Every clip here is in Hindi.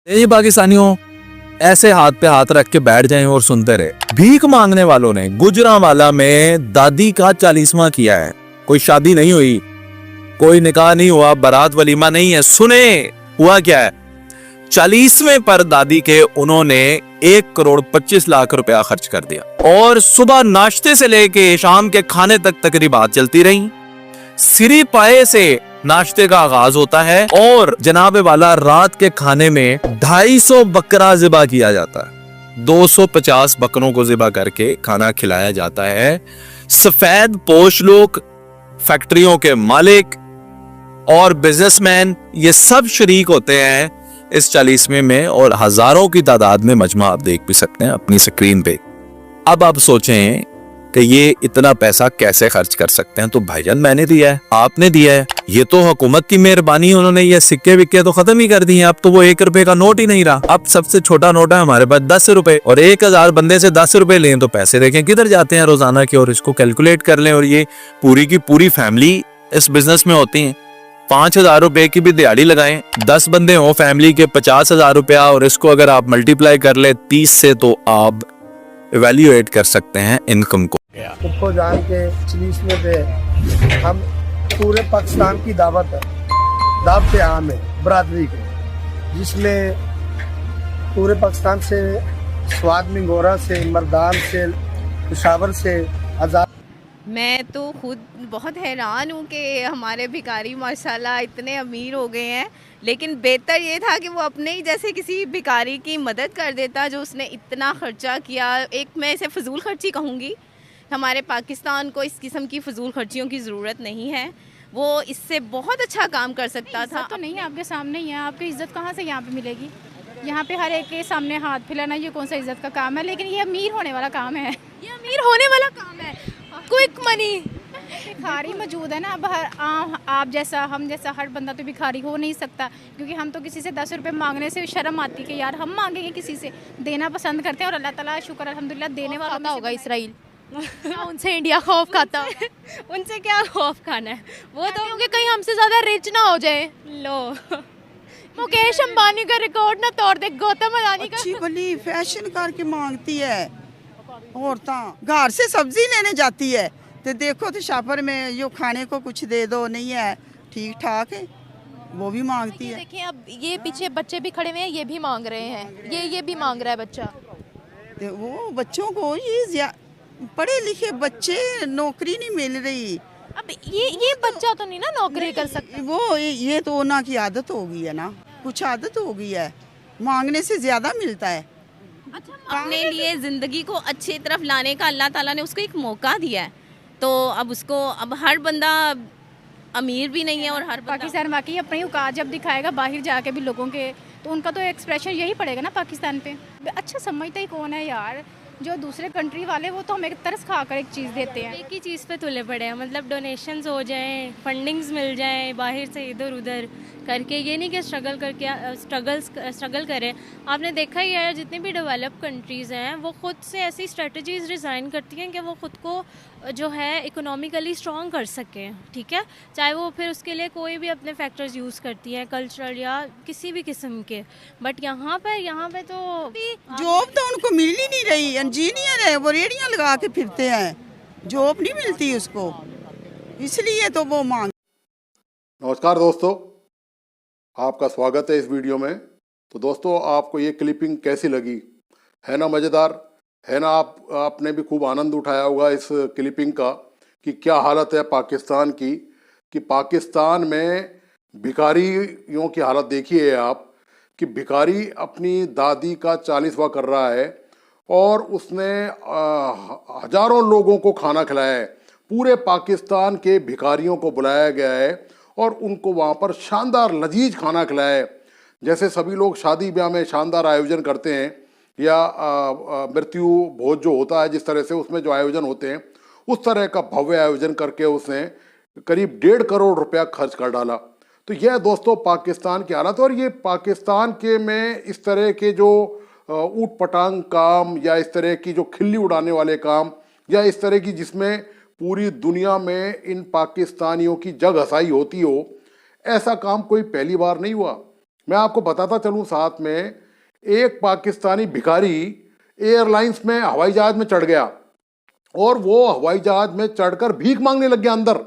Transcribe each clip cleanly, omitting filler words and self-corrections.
ये पाकिस्तानियों ऐसे हाथ पे हाथ रख के बैठ जाएं और सुनते रहे। भीख मांगने वालों ने गुजरांवाला में दादी का 40वां किया है। कोई शादी नहीं हुई, कोई निकाह नहीं हुआ, बारात वलीमा नहीं है। सुने हुआ क्या है, 40वें पर दादी के उन्होंने 1,25,00,000 रुपया खर्च कर दिया और सुबह नाश्ते से लेके शाम के खाने तक तकरीबात चलती रही। सिरी पाए से नाश्ते का आगाज होता है और जनाबे वाला रात के खाने में 250 बकरा ज़िबा किया जाता है। 250 बकरों को ज़िबा करके खाना खिलाया जाता है। सफेद पोश लोग, फैक्ट्रियों के मालिक और बिजनेसमैन, ये सब शरीक होते हैं इस 40वें में और हजारों की तादाद में मजमा आप देख भी सकते हैं अपनी स्क्रीन पे। अब आप सोचें कि ये इतना पैसा कैसे खर्च कर सकते हैं। तो भाईजान मैंने दिया है, आपने दिया है, ये तो हुकूमत की मेहरबानी। उन्होंने ये सिक्के विक्के तो खत्म ही कर दिए। अब तो वो 1 रुपए का नोट ही नहीं रहा। अब सबसे छोटा नोट है हमारे पास 10 रुपए और 1000 बंदे से 10 रुपए लें तो पैसे देखें किधर जाते हैं रोजाना के, और इसको कैलकुलेट कर लें। और ये पूरी की पूरी फैमिली इस बिजनेस में होती है। 5,000 रुपए की भी दिहाड़ी लगाएं, 10 बंदे हो फैमिली के, 50,000 रुपया, और इसको अगर आप मल्टीप्लाई कर ले 30 से तो आप इवेल्युएट कर सकते हैं इनकम को। उसको जान के 40वें पे हम पूरे पाकिस्तान की दावत आम है बरादरी की, जिसमें पूरे पाकिस्तान से, स्वाद मिंगोरा से, मर्दान से, पेशावर से, आज़ाद। मैं तो खुद बहुत हैरान हूँ कि हमारे भिखारी माशाल्लाह इतने अमीर हो गए हैं, लेकिन बेहतर ये था कि वो अपने ही जैसे किसी भिखारी की मदद कर देता जो उसने इतना ख़र्चा किया। एक मैं इसे फ़जूल खर्ची कहूँगी। हमारे पाकिस्तान को इस किस्म की फ़जूल खर्चियों की ज़रूरत नहीं है। वो इससे बहुत अच्छा काम कर सकता था। तो नहीं, आपके सामने ही है। आपकी इज़्ज़त कहाँ से यहाँ पे मिलेगी? यहाँ पे हर एक के सामने हाथ फैलाना ये कौन सा इज़्ज़त का काम है? लेकिन ये अमीर होने वाला काम है। ये अमीर होने वाला काम है, क्विक मनी। भिखारी मौजूद है ना। अब आप जैसा, हम जैसा हर बंदा तो भिखारी हो नहीं सकता, क्योंकि हम तो किसी से 10 रुपये मांगने से शर्म आती कि यार हम मांगेंगे किसी से। देना पसंद करते हैं और अल्लाह ताला शुक्र अल्हम्दुलिल्लाह देने वाला खाता होगा इसराइल। उनसे इंडिया खौफ खाता उनसे क्या खौफ खाना है? वो तो क्योंकि कहीं हमसे ज़्यादा रिच ना हो जाए। लो मुकेश अंबानी का रिकॉर्ड ना तोड़ दे, गौतम अडानी का। अच्छी भली फैशन करके मांगती है। औरतें घर से सब्जी लेने जाती है तो देखो तो शापर में यो खाने को कुछ दे दो, नहीं है ठीक ठाक है, वो भी मांगती है। देखिए अब ये पीछे बच्चे भी खड़े हुए हैं, ये भी मांग रहे हैं। ये भी मांग रहा है बच्चा। तो वो बच्चों को ये पढ़े लिखे बच्चे नौकरी नहीं मिल रही। अब ये बच्चा तो नहीं ना नौकरी कर सकता। वो ये तो ना की आदत हो गई है ना, कुछ आदत हो गई है, मांगने से ज्यादा मिलता है। अच्छा, अपने लिए ज़िंदगी को अच्छी तरफ लाने का अल्लाह ताला ने उसको एक मौका दिया है, तो अब उसको, अब हर बंदा अमीर भी नहीं है और हर पाकिस्तान वाकई अपनी औकात जब दिखाएगा बाहर जाके भी लोगों के, तो उनका तो एक्सप्रेशन यही पड़ेगा ना पाकिस्तान पे। अच्छा समझता ही कौन है यार? जो दूसरे कंट्री वाले वो तो हमें तरस खा कर एक चीज़ देते हैं। एक ही चीज़ पे तुले पड़े हैं, मतलब डोनेशंस हो जाएं, फंडिंग्स मिल जाएं बाहर से इधर उधर करके। ये नहीं कि स्ट्रगल करें। आपने देखा ही है जितनी भी डेवलप कंट्रीज़ हैं वो ख़ुद से ऐसी स्ट्रेटजीज़ डिज़ाइन करती हैं कि वो ख़ुद को जो है इकोनॉमिकली स्ट्रॉन्ग कर सकें, ठीक है। चाहे वो फिर उसके लिए कोई भी अपने फैक्टर्स यूज़ करती हैं, कल्चरल या किसी भी किस्म के। बट यहाँ पे तो जॉब तो उनको मिल ही नहीं रही। इंजीनियर है वो रेडियां लगा के फिरते हैं, जॉब नहीं मिलती उसको, इसलिए तो वो मांग। नमस्कार दोस्तों, आपका स्वागत है इस वीडियो में। तो दोस्तों, आपको ये क्लिपिंग कैसी लगी? है ना मज़ेदार? है ना? आपने भी खूब आनंद उठाया होगा इस क्लिपिंग का कि क्या हालत है पाकिस्तान की, कि पाकिस्तान में भिखारियों की हालत देखिए आप, कि भिखारी अपनी दादी का 40वां कर रहा है और उसने हजारों लोगों को खाना खिलाया है। पूरे पाकिस्तान के भिखारियों को बुलाया गया है और उनको वहाँ पर शानदार लजीज खाना खिलाया है। जैसे सभी लोग शादी ब्याह में शानदार आयोजन करते हैं या मृत्यु भोज जो होता है जिस तरह से उसमें जो आयोजन होते हैं, उस तरह का भव्य आयोजन करके उसने करीब 1.5 करोड़ रुपया खर्च कर डाला। तो यह दोस्तों पाकिस्तान की हालत। और ये पाकिस्तान के में इस तरह के जो ऊट पटांग काम या इस तरह की जो खिल्ली उड़ाने वाले काम या इस तरह की जिसमें पूरी दुनिया में इन पाकिस्तानियों की जग हसाई होती हो, ऐसा काम कोई पहली बार नहीं हुआ। मैं आपको बताता चलूं साथ में, एक पाकिस्तानी भिखारी एयरलाइंस में हवाई जहाज में चढ़ गया और वो हवाई जहाज में चढ़कर भीख मांगने लग गया। अंदर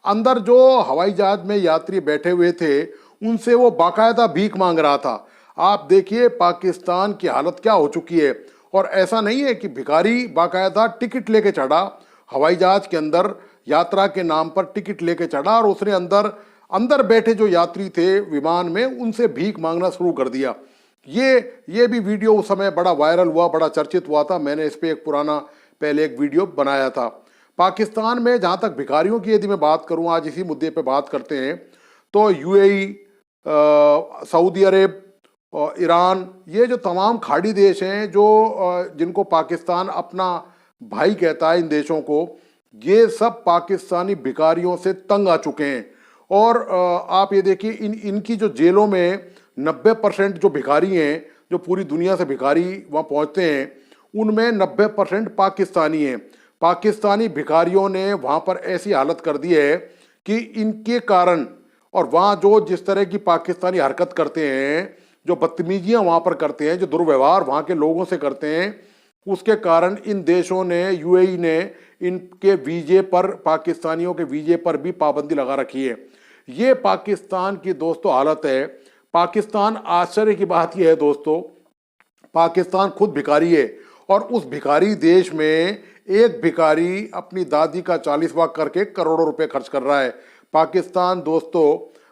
अंदर जो हवाई जहाज में यात्री बैठे हुए थे उनसे वो बाकायदा भीख मांग रहा था। आप देखिए पाकिस्तान की हालत क्या हो चुकी है। और ऐसा नहीं है कि भिखारी बाकायदा टिकट लेके चढ़ा हवाई जहाज के अंदर, यात्रा के नाम पर टिकट लेके चढ़ा और उसने अंदर अंदर बैठे जो यात्री थे विमान में उनसे भीख मांगना शुरू कर दिया। ये भी वीडियो उस समय बड़ा वायरल हुआ, बड़ा चर्चित हुआ था। मैंने इस पे एक पुराना पहले एक वीडियो बनाया था। पाकिस्तान में जहाँ तक भिखारियों की यदि मैं बात करूँ, आज इसी मुद्दे पे बात करते हैं, तो यूएई, सऊदी अरब और ईरान, ये जो तमाम खाड़ी देश हैं जो जिनको पाकिस्तान अपना भाई कहता है, इन देशों को, ये सब पाकिस्तानी भिखारियों से तंग आ चुके हैं। और आप ये देखिए इनकी जो जेलों में 90% जो भिखारी हैं, जो पूरी दुनिया से भिखारी वहाँ पहुँचते हैं, उनमें 90% पाकिस्तानी हैं। पाकिस्तानी भिखारियों ने वहाँ पर ऐसी हालत कर दी है कि इनके कारण, और वहाँ जो जिस तरह की पाकिस्तानी हरकत करते हैं, जो बदतमीजियाँ वहाँ पर करते हैं, जो दुर्व्यवहार वहाँ के लोगों से करते हैं, उसके कारण इन देशों ने, यूएई ने इनके वीजे पर, पाकिस्तानियों के वीजे पर भी पाबंदी लगा रखी है। ये पाकिस्तान की दोस्तों हालत है। पाकिस्तान, आश्चर्य की बात यह है दोस्तों, पाकिस्तान खुद भिखारी है और उस भिखारी देश में एक भिखारी अपनी दादी का 40वां करके करोड़ों रुपए खर्च कर रहा है। पाकिस्तान दोस्तों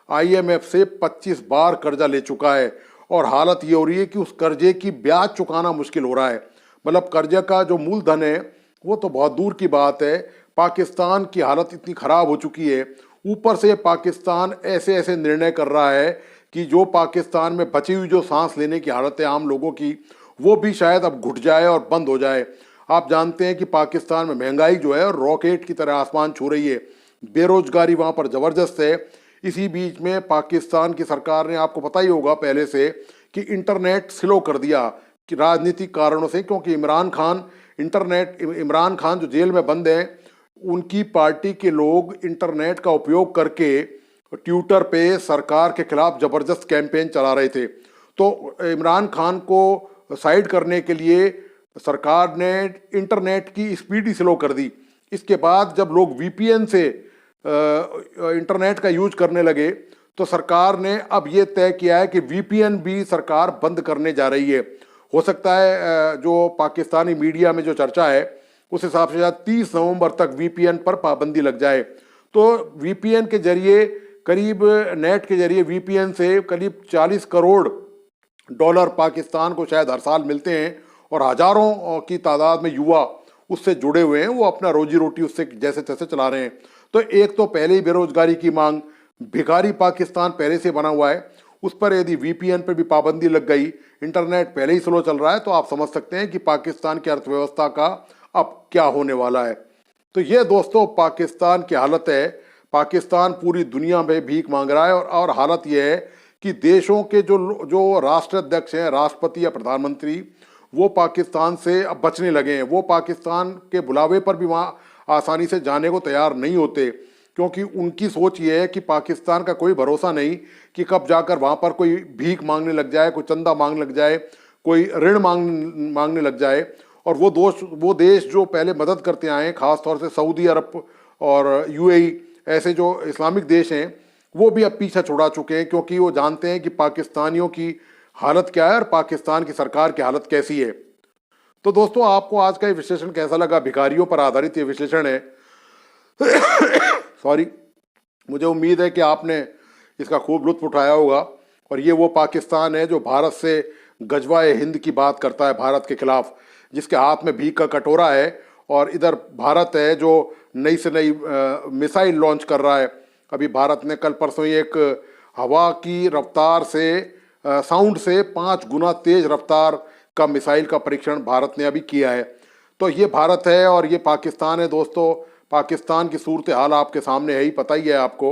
आईएमएफ से 25 बार कर्जा ले चुका है और हालत ये हो रही है कि उस कर्जे की ब्याज चुकाना मुश्किल हो रहा है। मतलब कर्जे का जो मूलधन है वो तो बहुत दूर की बात है। पाकिस्तान की हालत इतनी ख़राब हो चुकी है, ऊपर से पाकिस्तान ऐसे ऐसे निर्णय कर रहा है कि जो पाकिस्तान में बची हुई जो सांस लेने की हालत है आम लोगों की, वो भी शायद अब घुट जाए और बंद हो जाए। आप जानते हैं कि पाकिस्तान में महंगाई जो है रॉकेट की तरह आसमान छू रही है, बेरोजगारी वहाँ पर ज़बरदस्त है। इसी बीच में पाकिस्तान की सरकार ने, आपको पता ही होगा पहले से, कि इंटरनेट स्लो कर दिया कि राजनीतिक कारणों से, क्योंकि इमरान खान जो जेल में बंद हैं, उनकी पार्टी के लोग इंटरनेट का उपयोग करके ट्विटर पे सरकार के खिलाफ ज़बरदस्त कैंपेन चला रहे थे। तो इमरान खान को साइड करने के लिए सरकार ने इंटरनेट की स्पीड ही स्लो कर दी। इसके बाद जब लोग वीपीएन से इंटरनेट का यूज करने लगे तो सरकार ने अब ये तय किया है कि वीपीएन भी सरकार बंद करने जा रही है। हो सकता है जो पाकिस्तानी मीडिया में जो चर्चा है उस हिसाब से शायद 30 नवंबर तक वीपीएन पर पाबंदी लग जाए। तो वीपीएन के जरिए करीब, नेट के जरिए वीपीएन से करीब 40 करोड़ डॉलर पाकिस्तान को शायद हर साल मिलते हैं और हज़ारों की तादाद में युवा उससे जुड़े हुए हैं, वो अपना रोजी रोटी उससे जैसे तैसे चला रहे हैं। तो एक तो पहले ही बेरोजगारी की मांग, भिखारी पाकिस्तान पहले से बना हुआ है, उस पर यदि वीपीएन पर भी पाबंदी लग गई, इंटरनेट पहले ही स्लो चल रहा है, तो आप समझ सकते हैं कि पाकिस्तान की अर्थव्यवस्था का अब क्या होने वाला है। तो ये दोस्तों पाकिस्तान की हालत है। पाकिस्तान पूरी दुनिया में भीख मांग रहा है और हालत यह है कि देशों के जो राष्ट्राध्यक्ष हैं, राष्ट्रपति या प्रधानमंत्री, वो पाकिस्तान से अब बचने लगे हैं। वो पाकिस्तान के बुलावे पर भी वहाँ आसानी से जाने को तैयार नहीं होते, क्योंकि उनकी सोच ये है कि पाकिस्तान का कोई भरोसा नहीं कि कब जाकर वहाँ पर कोई भीख मांगने लग जाए, कोई चंदा मांगने लग जाए, कोई ऋण मांगने लग जाए। और वो देश जो पहले मदद करते आए हैं, ख़ास तौर से सऊदी अरब और यूएई, ऐसे जो इस्लामिक देश हैं, वो भी अब पीछा छुड़ा चुके हैं, क्योंकि वो जानते हैं कि पाकिस्तानियों की हालत क्या है और पाकिस्तान की सरकार की हालत कैसी है। तो दोस्तों आपको आज का ये विश्लेषण कैसा लगा? भिखारियों पर आधारित ये विश्लेषण है। सॉरी, मुझे उम्मीद है कि आपने इसका खूब लुत्फ उठाया होगा। और ये वो पाकिस्तान है जो भारत से गजवाए हिंद की बात करता है, भारत के खिलाफ, जिसके हाथ में भीख का कटोरा है, और इधर भारत है जो नई से नई मिसाइल लॉन्च कर रहा है। अभी भारत ने कल परसों ही एक हवा की रफ्तार से, साउंड से 5 गुना तेज रफ्तार का मिसाइल का परीक्षण भारत ने अभी किया है। तो ये भारत है और ये पाकिस्तान है दोस्तों। पाकिस्तान की सूरत हाल आपके सामने है ही, पता ही है आपको।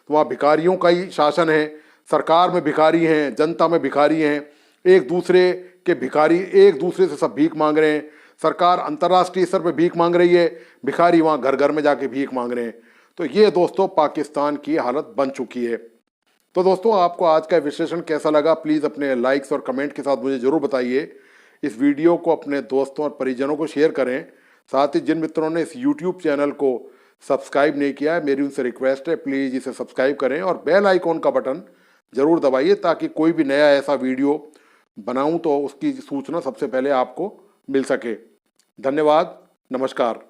तो वहाँ भिखारियों का ही शासन है, सरकार में भिखारी हैं, जनता में भिखारी हैं, एक दूसरे के भिखारी एक दूसरे से सब भीख मांग रहे हैं। सरकार अंतर्राष्ट्रीय स्तर पर भीख मांग रही है, भिखारी वहाँ घर घर में जाके भीख मांग रहे हैं। तो ये दोस्तों पाकिस्तान की हालत बन चुकी है। तो दोस्तों आपको आज का विश्लेषण कैसा लगा प्लीज़ अपने लाइक्स और कमेंट के साथ मुझे ज़रूर बताइए। इस वीडियो को अपने दोस्तों और परिजनों को शेयर करें। साथ ही जिन मित्रों ने इस यूट्यूब चैनल को सब्सक्राइब नहीं किया है, मेरी उनसे रिक्वेस्ट है प्लीज़ इसे सब्सक्राइब करें और बेल आइकॉन का बटन ज़रूर दबाइए ताकि कोई भी नया ऐसा वीडियो बनाऊं तो उसकी सूचना सबसे पहले आपको मिल सके। धन्यवाद, नमस्कार।